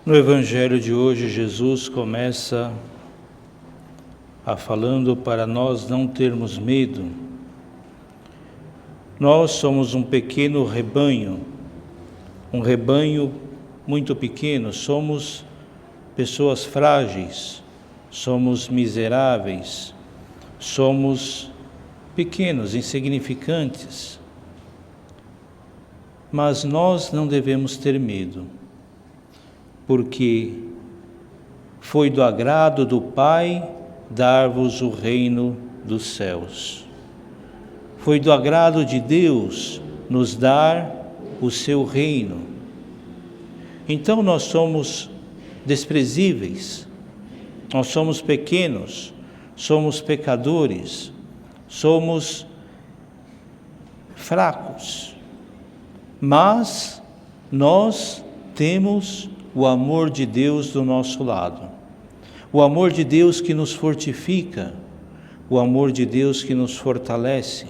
No Evangelho de hoje, Jesus começa falando para nós não termos medo. Nós somos um pequeno rebanho, um rebanho muito pequeno, somos pessoas frágeis, somos miseráveis, somos pequenos, insignificantes. Mas nós não devemos ter medo, porque foi do agrado do Pai dar-vos o reino dos céus. Foi do agrado de Deus nos dar o seu reino. Então nós somos desprezíveis, nós somos pequenos, somos pecadores, somos fracos, mas nós temos o amor de Deus do nosso lado, o amor de Deus que nos fortifica, o amor de Deus que nos fortalece,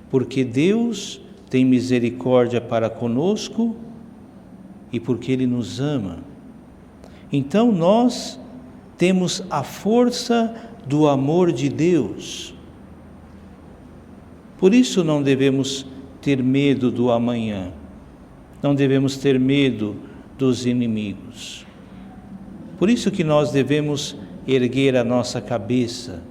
porque Deus tem misericórdia para conosco e porque Ele nos ama. Então nós temos a força do amor de Deus. Por isso não devemos ter medo do amanhã, não devemos ter medo dos inimigos. Por isso que nós devemos erguer a nossa cabeça.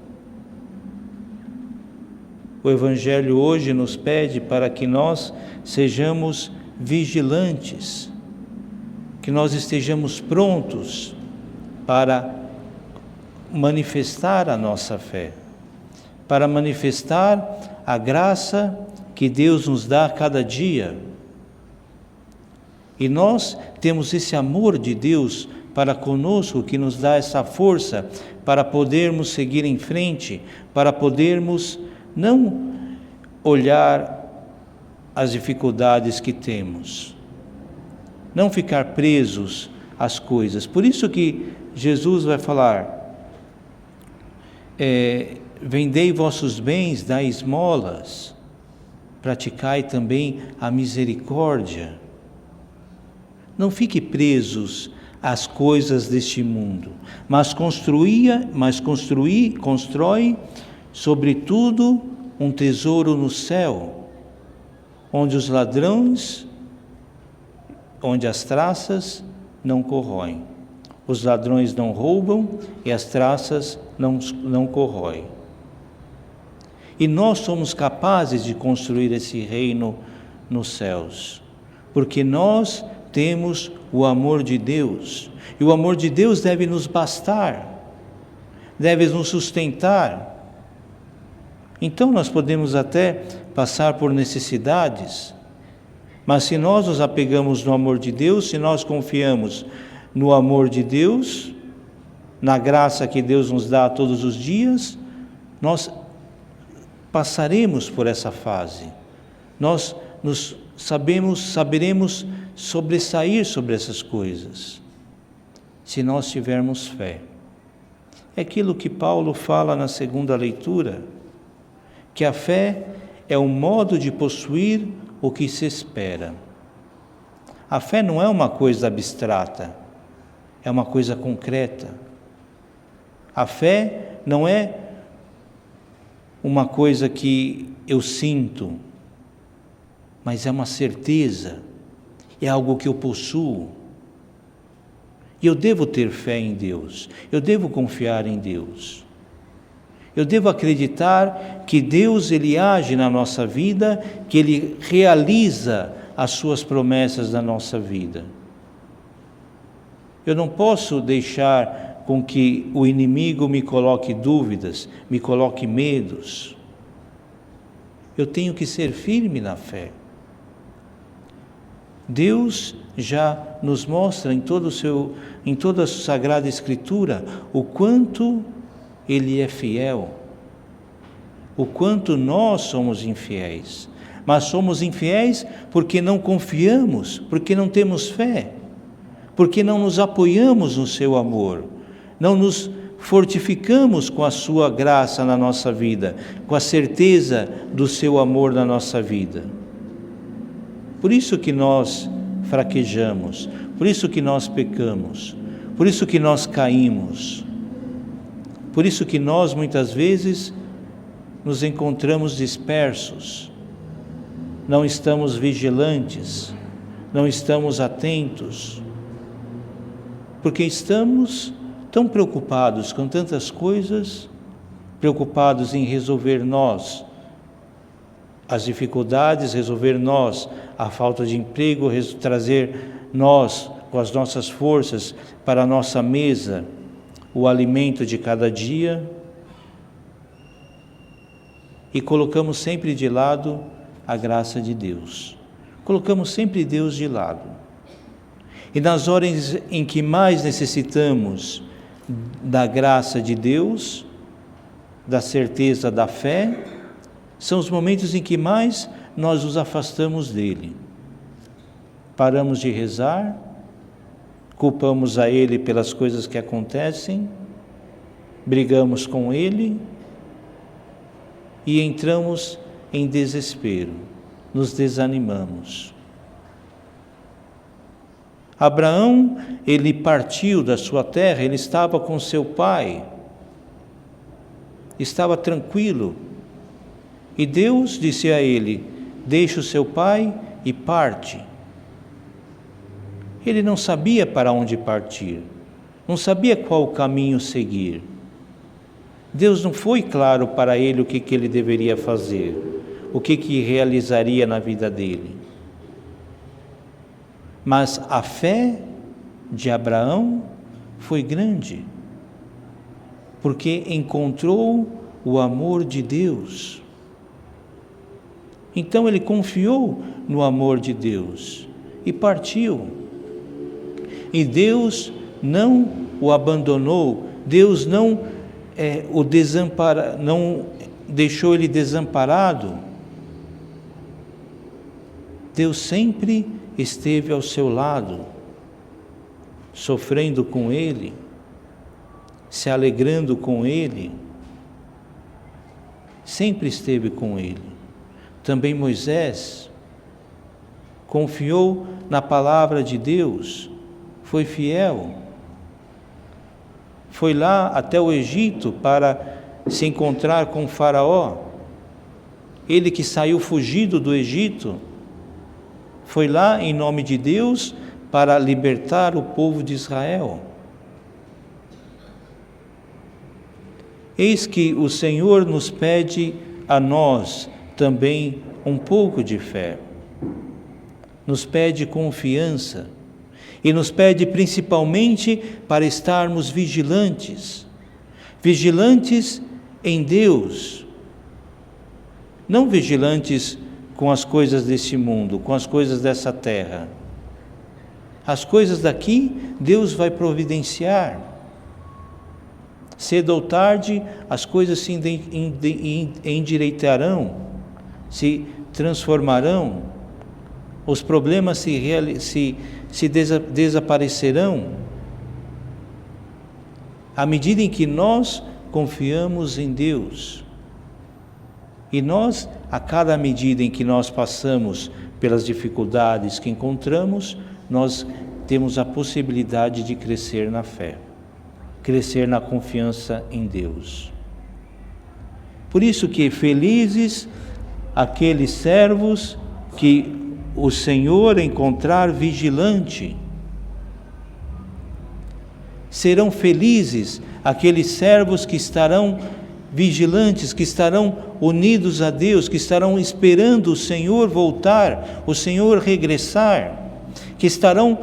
O Evangelho hoje nos pede para que nós sejamos vigilantes, que nós estejamos prontos para manifestar a nossa fé, para manifestar a graça que Deus nos dá a cada dia. E nós temos esse amor de Deus para conosco que nos dá essa força para podermos seguir em frente, para podermos não olhar as dificuldades que temos, não ficar presos às coisas. Por isso que Jesus vai falar, vendei vossos bens, dai esmolas, praticai também a misericórdia. Não fique presos às coisas deste mundo, mas constrói sobretudo um tesouro no céu, onde os ladrões, onde as traças não corroem. Os ladrões não roubam e as traças não corroem. E nós somos capazes de construir esse reino nos céus, porque nós temos o amor de Deus, e o amor de Deus deve nos bastar, deve nos sustentar. Então nós podemos até passar por necessidades, mas se nós nos apegamos no amor de Deus, se nós confiamos no amor de Deus, na graça que Deus nos dá todos os dias, nós passaremos por essa fase, nós saberemos sobressair sobre essas coisas, se nós tivermos fé. É aquilo que Paulo fala na segunda leitura, que a fé é um modo de possuir o que se espera. A fé não é uma coisa abstrata, é uma coisa concreta. A fé não é uma coisa que eu sinto, mas é uma certeza, é algo que eu possuo. E eu devo ter fé em Deus, eu devo confiar em Deus. Eu devo acreditar que Deus, Ele age na nossa vida, que Ele realiza as suas promessas na nossa vida. Eu não posso deixar com que o inimigo me coloque dúvidas, me coloque medos. Eu tenho que ser firme na fé. Deus já nos mostra em toda a Sagrada Escritura o quanto Ele é fiel, o quanto nós somos infiéis. Mas somos infiéis porque não confiamos, porque não temos fé, porque não nos apoiamos no seu amor, não nos fortificamos com a sua graça na nossa vida, com a certeza do seu amor na nossa vida. Por isso que nós fraquejamos, Por isso que nós pecamos, por isso que nós caímos, por isso que nós muitas vezes nos encontramos dispersos, não estamos vigilantes, não estamos atentos, porque estamos tão preocupados com tantas coisas, preocupados em resolver nós as dificuldades, resolver nós a falta de emprego, trazer nós com as nossas forças para a nossa mesa o alimento de cada dia, e colocamos sempre de lado a graça de Deus. Colocamos sempre Deus de lado. E nas horas em que mais necessitamos da graça de Deus, da certeza da fé, são os momentos em que mais nós nos afastamos dele. Paramos de rezar, culpamos a ele pelas coisas que acontecem, brigamos com ele e entramos em desespero, nos desanimamos. Abraão, ele partiu da sua terra, ele estava com seu pai, estava tranquilo, e Deus disse a ele: deixa o seu pai e parte. Ele não sabia para onde partir, não sabia qual caminho seguir. Deus não foi claro para ele o que ele deveria fazer, o que realizaria na vida dele. Mas a fé de Abraão foi grande, porque encontrou o amor de Deus. Então ele confiou no amor de Deus e partiu. E Deus não o abandonou, Deus não não deixou ele desamparado. Deus sempre esteve ao seu lado, sofrendo com ele, se alegrando com ele, sempre esteve com ele. Também Moisés confiou na palavra de Deus, foi fiel, foi lá até o Egito para se encontrar com Faraó. Ele que saiu fugido do Egito, foi lá em nome de Deus para libertar o povo de Israel. Eis que o Senhor nos pede a nós também um pouco de fé, nos pede confiança e nos pede principalmente para estarmos vigilantes, vigilantes em Deus, não vigilantes com as coisas desse mundo, com as coisas dessa terra. As coisas daqui Deus vai providenciar. Cedo ou tarde as coisas se endireitarão, se transformarão, os problemas se desaparecerão, à medida em que nós confiamos em Deus. E nós, a cada medida em que nós passamos pelas dificuldades que encontramos, nós temos a possibilidade de crescer na fé, crescer na confiança em Deus. Por isso que felizes aqueles servos que o Senhor encontrar vigilante. Serão felizes aqueles servos que estarão vigilantes, que estarão unidos a Deus, que estarão esperando o Senhor voltar, o Senhor regressar, que estarão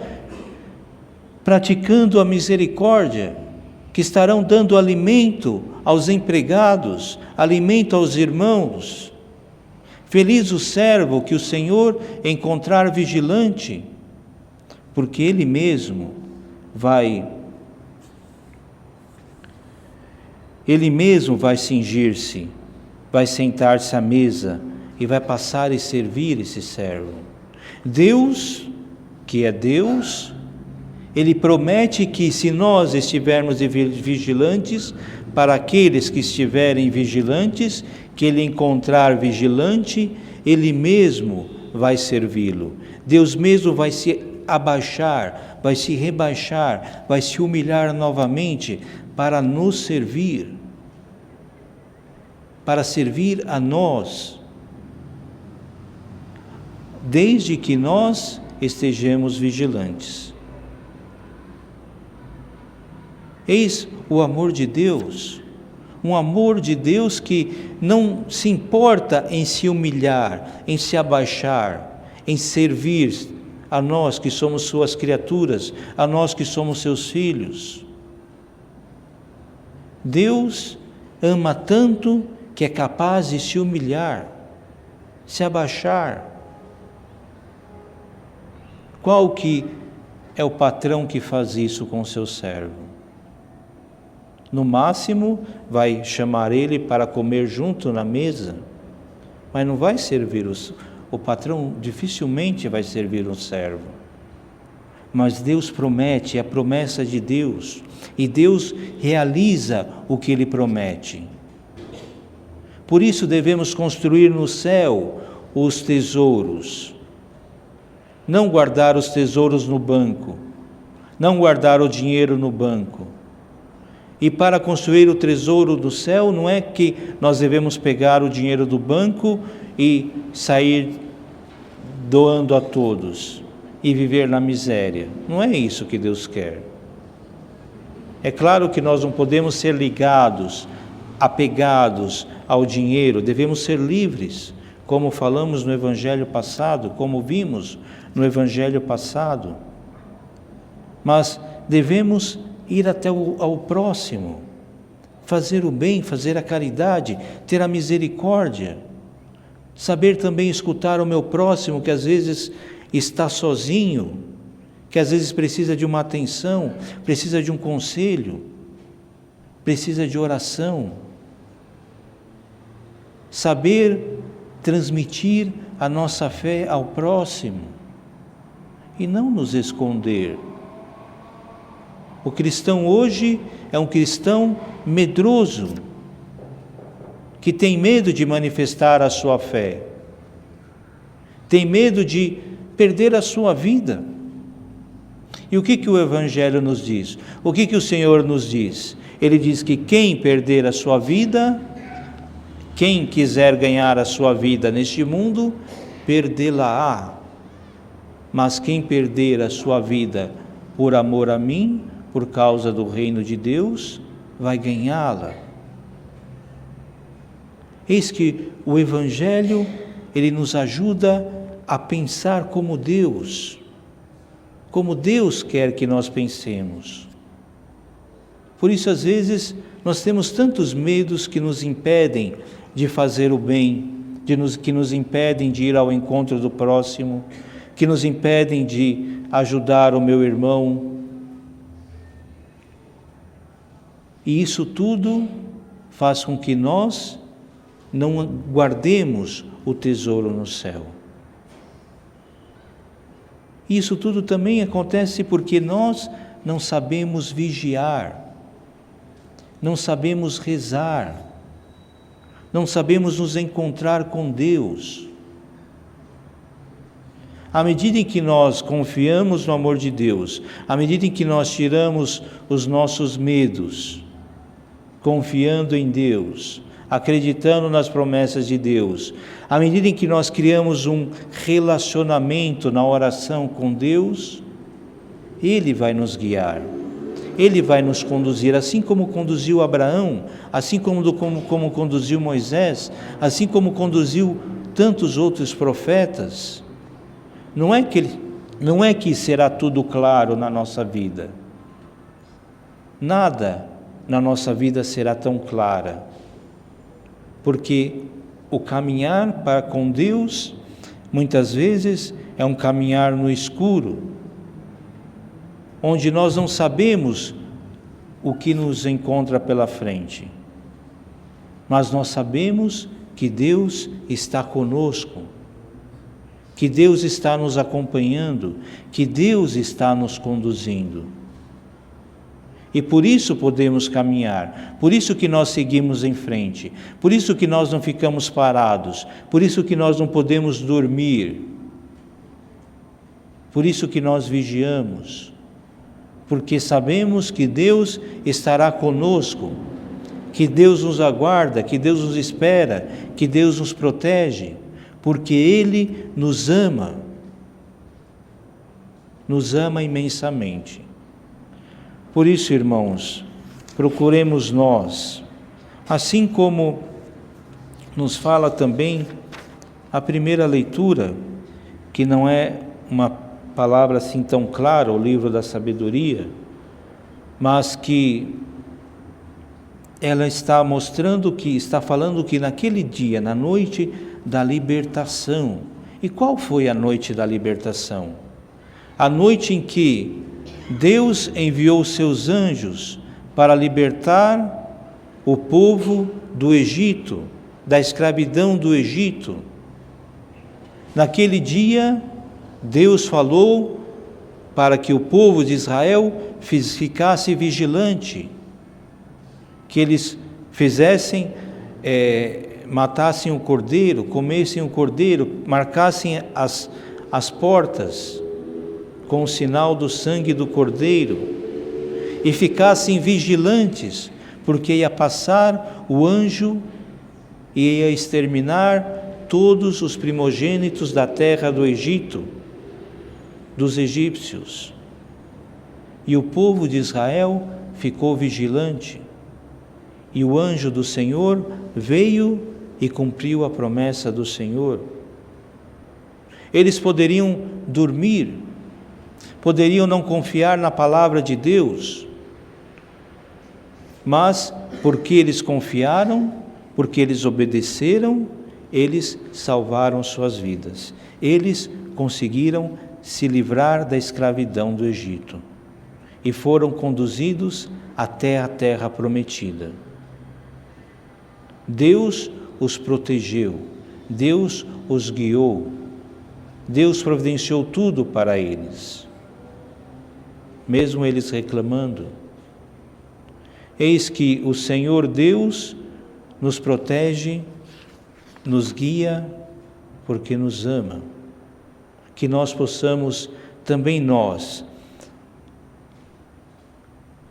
praticando a misericórdia, que estarão dando alimento aos empregados, alimento aos irmãos. Feliz o servo que o Senhor encontrar vigilante, porque Ele mesmo vai cingir-se, vai sentar-se à mesa e vai passar e servir esse servo. Deus, que é Deus, Ele promete que se nós estivermos vigilantes, para aqueles que estiverem vigilantes, que Ele encontrar vigilante, Ele mesmo vai servi-lo. Deus mesmo vai se abaixar, vai se rebaixar, vai se humilhar novamente para nos servir, para servir a nós, desde que nós estejamos vigilantes. Eis o amor de Deus, um amor de Deus que não se importa em se humilhar, em se abaixar, em servir a nós que somos suas criaturas, a nós que somos seus filhos. Deus ama tanto que é capaz de se humilhar, se abaixar. Qual que é o patrão que faz isso com o seu servo? No máximo, vai chamar ele para comer junto na mesa, mas não vai servir o patrão, dificilmente vai servir um servo. Mas Deus promete, é a promessa de Deus, e Deus realiza o que Ele promete. Por isso devemos construir no céu os tesouros, não guardar os tesouros no banco, não guardar o dinheiro no banco. E para construir o tesouro do céu, não é que nós devemos pegar o dinheiro do banco e sair doando a todos e viver na miséria. Não é isso que Deus quer. É claro que nós não podemos ser ligados, apegados ao dinheiro, devemos ser livres, como falamos no Evangelho passado, como vimos no Evangelho passado. Mas devemos ir até ao próximo, fazer o bem, fazer a caridade, ter a misericórdia, saber também escutar o meu próximo, que às vezes está sozinho, que às vezes precisa de uma atenção, precisa de um conselho, precisa de oração. Saber transmitir a nossa fé ao próximo e não nos esconder. O cristão hoje é um cristão medroso, que tem medo de manifestar a sua fé, tem medo de perder a sua vida. E o que o Evangelho nos diz? O que o Senhor nos diz? Ele diz que quem perder a sua vida, quem quiser ganhar a sua vida neste mundo, perdê-la-á. Mas quem perder a sua vida por amor a mim, por causa do reino de Deus, vai ganhá-la. Eis que o Evangelho, ele nos ajuda a pensar como Deus quer que nós pensemos. Por isso, às vezes, nós temos tantos medos que nos impedem de fazer o bem, que nos impedem de ir ao encontro do próximo, que nos impedem de ajudar o meu irmão. E isso tudo faz com que nós não guardemos o tesouro no céu. Isso tudo também acontece porque nós não sabemos vigiar, não sabemos rezar, não sabemos nos encontrar com Deus. À medida em que nós confiamos no amor de Deus, à medida em que nós tiramos os nossos medos, confiando em Deus, acreditando nas promessas de Deus, à medida em que nós criamos um relacionamento na oração com Deus, Ele vai nos guiar, Ele vai nos conduzir, assim como conduziu Abraão, assim como conduziu Moisés, assim como conduziu tantos outros profetas. Não é que será tudo claro na nossa vida. Nada na nossa vida será tão clara, porque o caminhar com Deus, muitas vezes, é um caminhar no escuro, onde nós não sabemos o que nos encontra pela frente, mas nós sabemos que Deus está conosco, que Deus está nos acompanhando, que Deus está nos conduzindo. E por isso podemos caminhar, por isso que nós seguimos em frente, por isso que nós não ficamos parados, por isso que nós não podemos dormir, por isso que nós vigiamos, porque sabemos que Deus estará conosco, que Deus nos aguarda, que Deus nos espera, que Deus nos protege, porque Ele nos ama imensamente. Por isso, irmãos, procuremos nós, assim como nos fala também a primeira leitura, que não é uma palavra assim tão clara, o livro da sabedoria, mas que ela está mostrando que, está falando que naquele dia, na noite da libertação. E qual foi a noite da libertação? A noite em que Deus enviou seus anjos para libertar o povo do Egito, da escravidão do Egito. Naquele dia, Deus falou para que o povo de Israel ficasse vigilante, que eles matassem o cordeiro, comessem o cordeiro, marcassem as portas com o sinal do sangue do cordeiro e ficassem vigilantes, porque ia passar o anjo e ia exterminar todos os primogênitos da terra do Egito, dos egípcios. E o povo de Israel ficou vigilante. E o anjo do Senhor veio e cumpriu a promessa do Senhor. Eles poderiam dormir, poderiam não confiar na palavra de Deus, mas porque eles confiaram, porque eles obedeceram, eles salvaram suas vidas. Eles conseguiram se livrar da escravidão do Egito e foram conduzidos até a terra prometida. Deus os protegeu, Deus os guiou, Deus providenciou tudo para eles, mesmo eles reclamando. Eis que o Senhor Deus nos protege, nos guia, porque nos ama. Que nós possamos também nós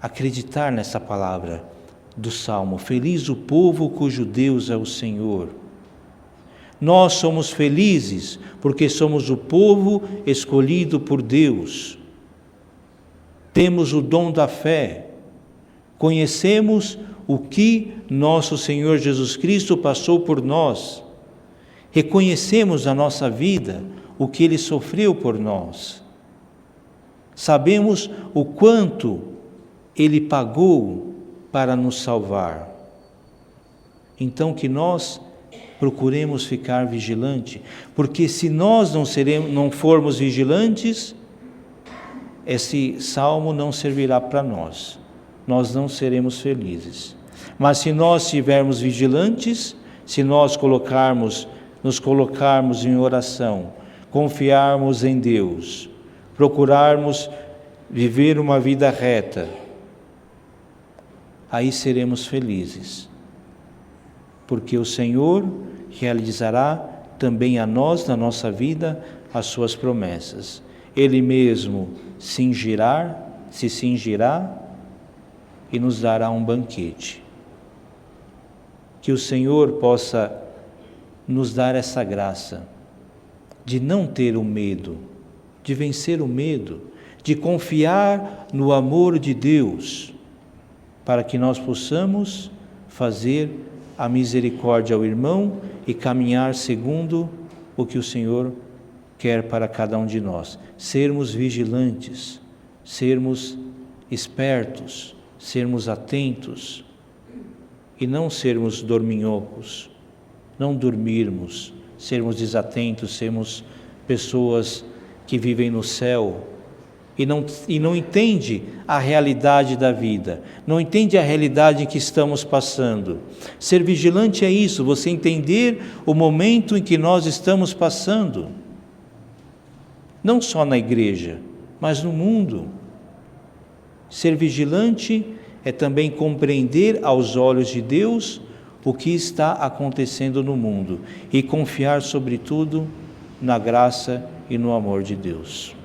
acreditar nessa palavra do Salmo: feliz o povo cujo Deus é o Senhor. Nós somos felizes porque somos o povo escolhido por Deus. Temos o dom da fé. Conhecemos o que nosso Senhor Jesus Cristo passou por nós. Reconhecemos na nossa vida o que Ele sofreu por nós. Sabemos o quanto Ele pagou para nos salvar. Então que nós procuremos ficar vigilantes, porque se nós não formos vigilantes, esse salmo não servirá para nós. Nós não seremos felizes. Mas se nós estivermos vigilantes, se nós nos colocarmos em oração, confiarmos em Deus, procurarmos viver uma vida reta, aí seremos felizes, porque o Senhor realizará também a nós, na nossa vida, as suas promessas. Ele mesmo se cingirá e nos dará um banquete. Que o Senhor possa nos dar essa graça de não ter o medo, de vencer o medo, de confiar no amor de Deus, para que nós possamos fazer a misericórdia ao irmão e caminhar segundo o que o Senhor quer para cada um de nós. Sermos vigilantes, sermos espertos, sermos atentos e não sermos dorminhocos, não dormirmos, sermos desatentos, sermos pessoas que vivem no céu e não entende a realidade da vida, não entende a realidade em que estamos passando. Ser vigilante é isso, você entender o momento em que nós estamos passando, não só na igreja, mas no mundo. Ser vigilante é também compreender aos olhos de Deus o que está acontecendo no mundo e confiar, sobretudo, na graça e no amor de Deus.